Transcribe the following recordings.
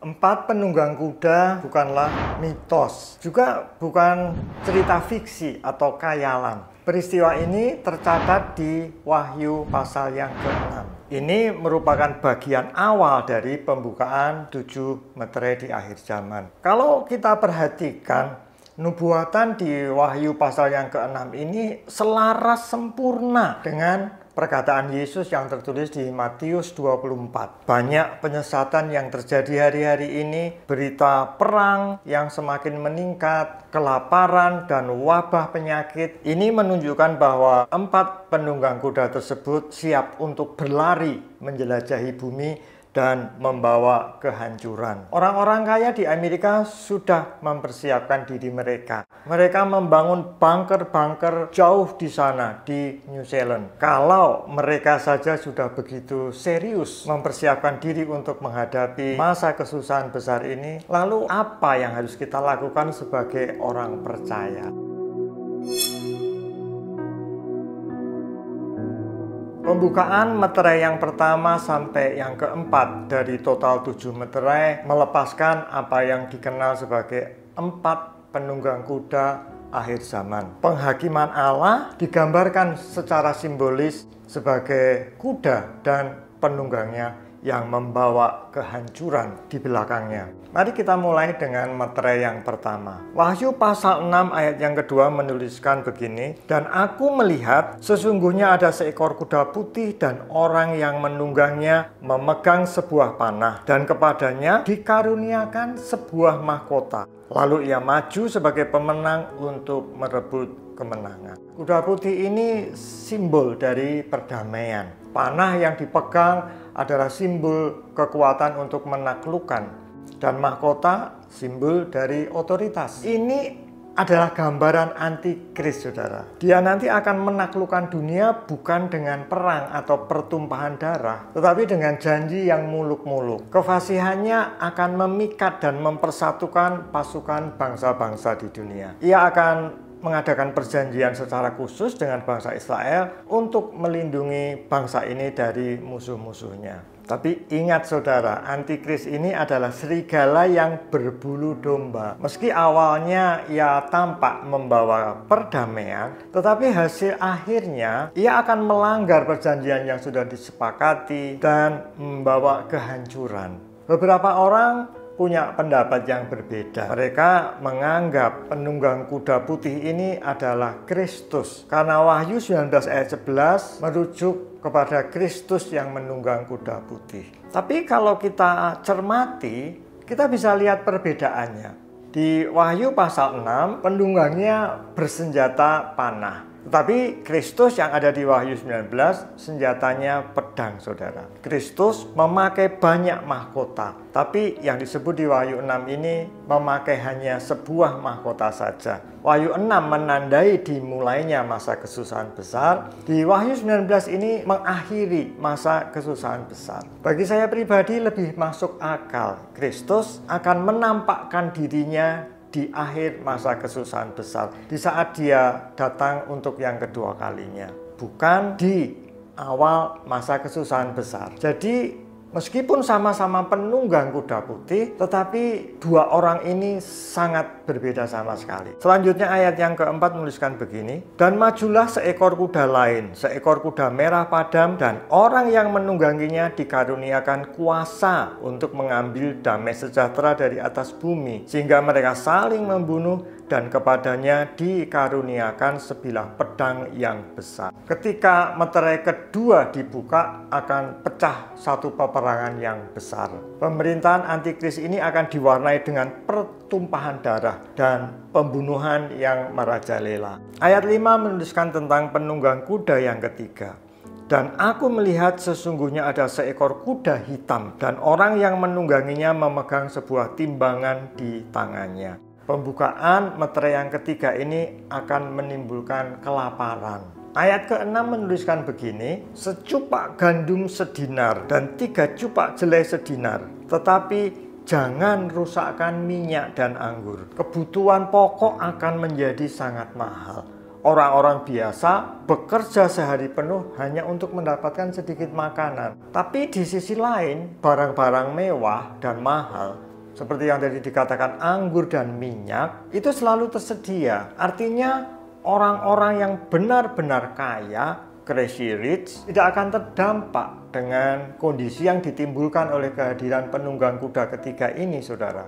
Empat penunggang kuda bukanlah mitos, juga bukan cerita fiksi atau khayalan. Peristiwa ini tercatat di Wahyu pasal yang ke-6. Ini merupakan bagian awal dari pembukaan 7 meterai di akhir zaman. Kalau kita perhatikan, nubuatan di Wahyu pasal yang ke-6 ini selaras sempurna dengan perkataan Yesus yang tertulis di Matius 24. Banyak penyesatan yang terjadi hari-hari ini, berita perang yang semakin meningkat, kelaparan dan wabah penyakit. Ini menunjukkan bahwa 4 penunggang kuda tersebut siap untuk berlari menjelajahi bumi dan membawa kehancuran. Orang-orang kaya di Amerika sudah mempersiapkan diri mereka. Mereka membangun bunker-bunker jauh di sana, di New Zealand. Kalau mereka saja sudah begitu serius mempersiapkan diri untuk menghadapi masa kesusahan besar ini, lalu apa yang harus kita lakukan sebagai orang percaya? Pembukaan meterai yang pertama sampai yang keempat dari total 7 meterai melepaskan apa yang dikenal sebagai 4 penunggang kuda akhir zaman. Penghakiman Allah digambarkan secara simbolis sebagai kuda dan penunggangnya yang membawa kehancuran di belakangnya. Mari kita mulai dengan meterai yang pertama. Wahyu pasal 6 ayat yang kedua menuliskan begini, "Dan aku melihat sesungguhnya ada seekor kuda putih dan orang yang menunggangnya memegang sebuah panah, dan kepadanya dikaruniakan sebuah mahkota. Lalu ia maju sebagai pemenang untuk merebut kemenangan." Kuda putih ini simbol dari perdamaian. Panah yang dipegang adalah simbol kekuatan untuk menaklukkan, dan mahkota simbol dari otoritas. Ini adalah gambaran antikris, saudara. Dia nanti akan menaklukkan dunia bukan dengan perang atau pertumpahan darah, tetapi dengan janji yang muluk-muluk. Kefasihannya akan memikat dan mempersatukan pasukan bangsa-bangsa di dunia. Ia akan mengadakan perjanjian secara khusus dengan bangsa Israel untuk melindungi bangsa ini dari musuh-musuhnya. Tapi ingat saudara, antikris ini adalah serigala yang berbulu domba. Meski awalnya ia tampak membawa perdamaian, tetapi hasil akhirnya ia akan melanggar perjanjian yang sudah disepakati dan membawa kehancuran. Beberapa orang punya pendapat yang berbeda. Mereka menganggap penunggang kuda putih ini adalah Kristus. Karena Wahyu 19 ayat 11 merujuk kepada Kristus yang menunggang kuda putih. Tapi kalau kita cermati, kita bisa lihat perbedaannya. Di Wahyu pasal 6, penunggangnya bersenjata panah. Tetapi Kristus yang ada di Wahyu 19, senjatanya pedang, saudara. Kristus memakai banyak mahkota, tapi yang disebut di Wahyu 6 ini memakai hanya sebuah mahkota saja. Wahyu 6 menandai dimulainya masa kesusahan besar. Di Wahyu 19 ini mengakhiri masa kesusahan besar. Bagi saya pribadi lebih masuk akal. Kristus akan menampakkan dirinya di akhir masa kesusahan besar, di saat dia datang untuk yang kedua kalinya, bukan di awal masa kesusahan besar. Jadi meskipun sama-sama penunggang kuda putih, tetapi dua orang ini sangat berbeda sama sekali. Selanjutnya ayat yang keempat menuliskan begini, "Dan majulah seekor kuda lain, seekor kuda merah padam, dan orang yang menungganginya dikaruniakan kuasa untuk mengambil damai sejahtera dari atas bumi, sehingga mereka saling membunuh, dan kepadanya dikaruniakan sebilah pedang yang besar." Ketika meterai kedua dibuka, akan pecah satu peperangan yang besar. Pemerintahan antikris ini akan diwarnai dengan pertumpahan darah dan pembunuhan yang merajalela. Ayat 5 menuliskan tentang penunggang kuda yang ketiga. "Dan aku melihat sesungguhnya ada seekor kuda hitam, dan orang yang menungganginya memegang sebuah timbangan di tangannya." Pembukaan meterai yang ketiga ini akan menimbulkan kelaparan. Ayat ke-6 menuliskan begini, "Secupak gandum sedinar dan 3 cupak jelai sedinar, tetapi jangan rusakkan minyak dan anggur. Kebutuhan pokok akan menjadi sangat mahal. Orang-orang biasa bekerja sehari penuh hanya untuk mendapatkan sedikit makanan. Tapi di sisi lain, barang-barang mewah dan mahal, seperti yang tadi dikatakan anggur dan minyak, itu selalu tersedia. Artinya orang-orang yang benar-benar kaya, crazy rich, tidak akan terdampak dengan kondisi yang ditimbulkan oleh kehadiran penunggang kuda ketiga ini, saudara.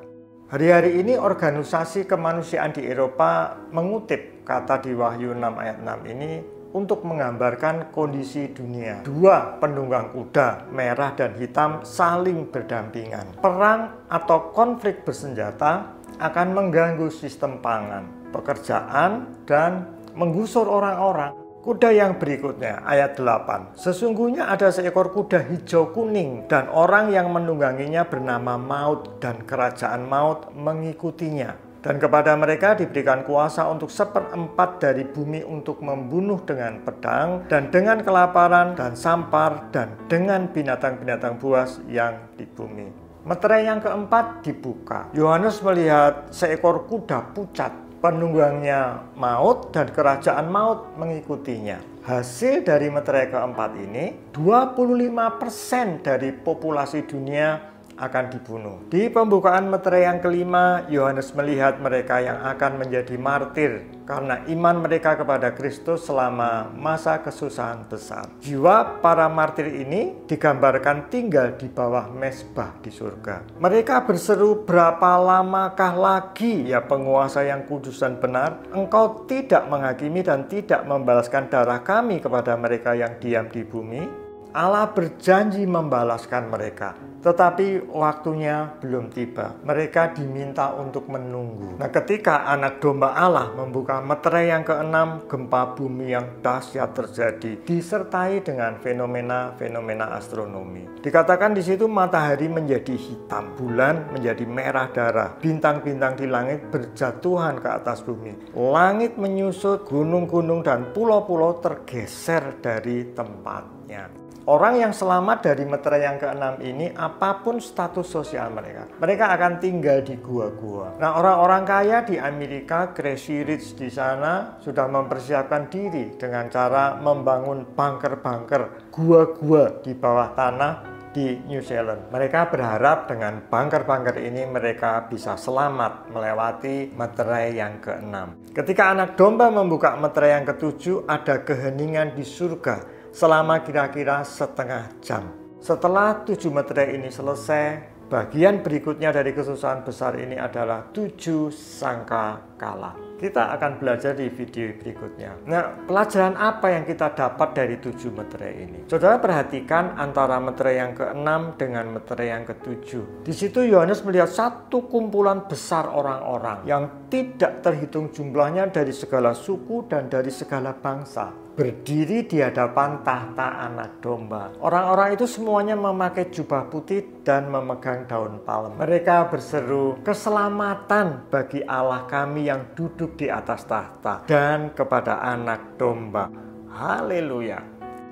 Hari-hari ini organisasi kemanusiaan di Eropa mengutip kata di Wahyu 6 ayat 6 ini untuk menggambarkan kondisi dunia. Dua penunggang kuda, merah dan hitam, saling berdampingan. Perang atau konflik bersenjata akan mengganggu sistem pangan, pekerjaan, dan menggusur orang-orang. Kuda yang berikutnya, ayat 8. Sesungguhnya ada seekor kuda hijau kuning dan orang yang menungganginya bernama Maut dan kerajaan maut mengikutinya. Dan kepada mereka diberikan kuasa untuk 1/4 dari bumi untuk membunuh dengan pedang dan dengan kelaparan dan sampar dan dengan binatang-binatang buas yang di bumi. Meterai yang keempat dibuka. Yohanes melihat seekor kuda pucat. Penunggangnya Maut dan kerajaan maut mengikutinya. Hasil dari meterai keempat ini, 25% dari populasi dunia akan dibunuh. Di pembukaan meterai yang kelima, Yohanes melihat mereka yang akan menjadi martir karena iman mereka kepada Kristus selama masa kesusahan besar. Jiwa para martir ini digambarkan tinggal di bawah mezbah di surga. Mereka berseru, berapa lamakah lagi ya penguasa yang kudus dan benar, engkau tidak menghakimi dan tidak membalaskan darah kami kepada mereka yang diam di bumi? Allah berjanji membalaskan mereka, tetapi waktunya belum tiba. Mereka diminta untuk menunggu. Nah, ketika anak domba Allah membuka meterai yang keenam, gempa bumi yang dahsyat terjadi, disertai dengan fenomena-fenomena astronomi. Dikatakan di situ matahari menjadi hitam, bulan menjadi merah darah, bintang-bintang di langit berjatuhan ke atas bumi. Langit menyusut, gunung-gunung dan pulau-pulau tergeser dari tempatnya. Orang yang selamat dari meterai yang keenam ini, apapun status sosial mereka, mereka akan tinggal di gua-gua. Nah, orang-orang kaya di Amerika, crazy rich di sana, sudah mempersiapkan diri dengan cara membangun bunker-bunker, gua-gua di bawah tanah di New Zealand. Mereka berharap dengan bunker-bunker ini mereka bisa selamat melewati meterai yang keenam. Ketika anak domba membuka meterai yang ketujuh, ada keheningan di surga selama kira-kira setengah jam. Setelah 7 meterai ini selesai, bagian berikutnya dari kesusahan besar ini adalah 7 sangkakala. Kita akan belajar di video berikutnya. Nah, pelajaran apa yang kita dapat dari 7 meterai ini? Saudara perhatikan antara meterai yang ke-6 dengan meterai yang ke-7. Di situ Yohanes melihat satu kumpulan besar orang-orang yang tidak terhitung jumlahnya dari segala suku dan dari segala bangsa, berdiri di hadapan tahta anak domba. Orang-orang itu semuanya memakai jubah putih dan memegang daun palem. Mereka berseru, keselamatan bagi Allah kami yang duduk di atas tahta dan kepada anak domba. Haleluya.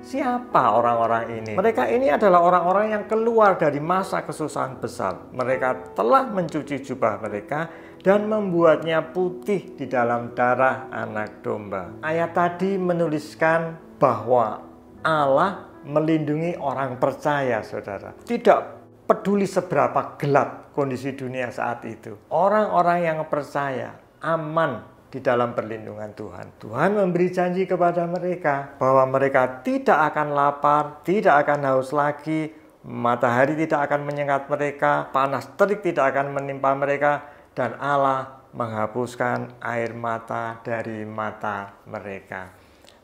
Siapa orang-orang ini? Mereka ini adalah orang-orang yang keluar dari masa kesusahan besar. Mereka telah mencuci jubah mereka dan membuatnya putih di dalam darah anak domba. Ayat tadi menuliskan bahwa Allah melindungi orang percaya, saudara. Tidak peduli seberapa gelap kondisi dunia saat itu. Orang-orang yang percaya aman di dalam perlindungan Tuhan. Tuhan memberi janji kepada mereka bahwa mereka tidak akan lapar, tidak akan haus lagi, matahari tidak akan menyengat mereka, panas terik tidak akan menimpa mereka, dan Allah menghapuskan air mata dari mata mereka.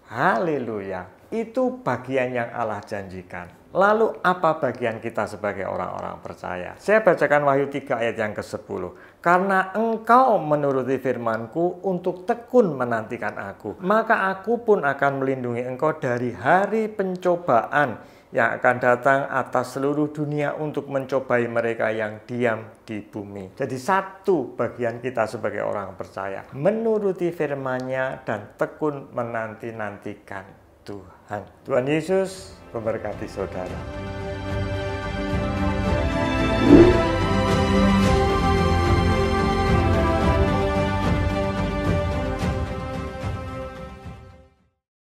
Haleluya. Itu bagian yang Allah janjikan. Lalu apa bagian kita sebagai orang-orang percaya? Saya bacakan Wahyu 3 ayat yang ke-10. Karena engkau menuruti firman-Ku untuk tekun menantikan Aku, maka Aku pun akan melindungi engkau dari hari pencobaan yang akan datang atas seluruh dunia untuk mencobai mereka yang diam di bumi. Jadi satu bagian kita sebagai orang percaya, menuruti firman-Nya dan tekun menanti-nantikan Tuhan. Tuhan Yesus memberkati saudara.